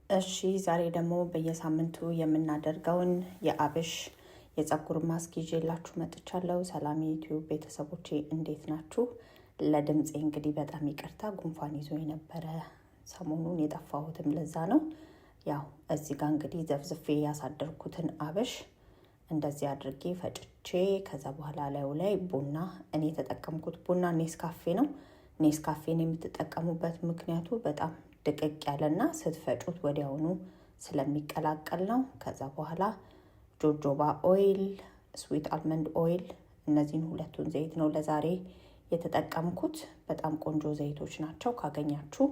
እሺ ዛሬ ደግሞ በየሳምንቱ የምናደርገውን የአብሽ የፀጉር ማስክ ይዤላችሁ መጥቻለሁ። ሰላም የዩቲዩብ ቤተሰቦቼ እንዴት ናችሁ? ለድምጼ እንግዲህ በጣም ይቅርታ ጉንፋን ይዞ የነበረ ሰሞኑን የጠፋሁትም ለዛ ነው። ያው እዚህ ጋር እንግዲህ ዘፍዝፌ ያሳደርኩትን አብሽ እንደዚህ አድርጌ ፈጭቼ ከዛ በኋላ ላይ ቡና እኔ የተጠቀምኩት ቡና ኔስካፌ ነው። ኔስካፌን የምትጠቀሙበት ምክንያቱ በጣም ድቅቅ ያለና ስትፈጩት ወዲያውኑ ስለሚቀላቀል ነው። ከዛ በኋላ ጆጆባ ኦይል፣ ስዊት አልመንድ ኦይል እነዚህን ሁለቱን ዘይት ነው ለዛሬ የተጠቀምኩት። በጣም ቆንጆ ዘይቶች ናቸው። ካገኛችሁ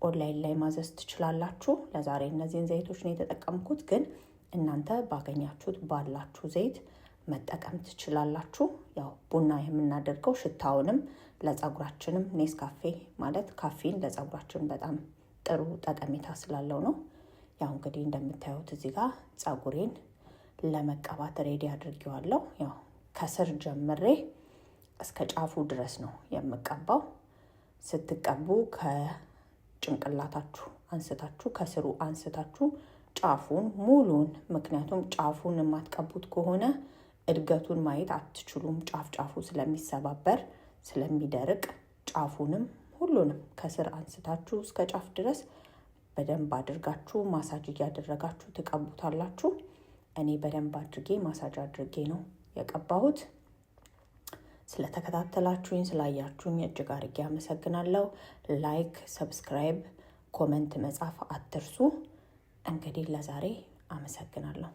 ኦንላይን ላይ ማዘዝ ትችላላችሁ። ለዛሬ እነዚህን ዘይቶች ነው የተጠቀምኩት፣ ግን እናንተ ባገኛችሁት ባላችሁ ዘይት መጠቀም ትችላላችሁ። ያው ቡና የምናደርገው ሽታውንም ለፀጉራችንም ኔስካፌ ማለት ካፌን ለፀጉራችን በጣም ጥሩ ጠቀሜታ ስላለው ነው። ያው እንግዲህ እንደምታዩት እዚህ ጋር ፀጉሬን ለመቀባት ሬዲ አድርጌዋለሁ። ያው ከስር ጀምሬ እስከ ጫፉ ድረስ ነው የምቀባው። ስትቀቡ ከጭንቅላታችሁ አንስታችሁ ከስሩ አንስታችሁ ጫፉን ሙሉን፣ ምክንያቱም ጫፉን የማትቀቡት ከሆነ እድገቱን ማየት አትችሉም። ጫፉ ስለሚሰባበር ስለሚደርቅ ጫፉንም ሁሉንም ከስር አንስታችሁ እስከ ጫፍ ድረስ በደንብ አድርጋችሁ ማሳጅ እያደረጋችሁ ትቀቡታላችሁ። እኔ በደንብ አድርጌ ማሳጅ አድርጌ ነው የቀባሁት። ስለተከታተላችሁኝ ስላያችሁኝ እጅግ አድርጌ አመሰግናለሁ። ላይክ፣ ሰብስክራይብ፣ ኮሜንት መጻፍ አትርሱ። እንግዲህ ለዛሬ አመሰግናለሁ።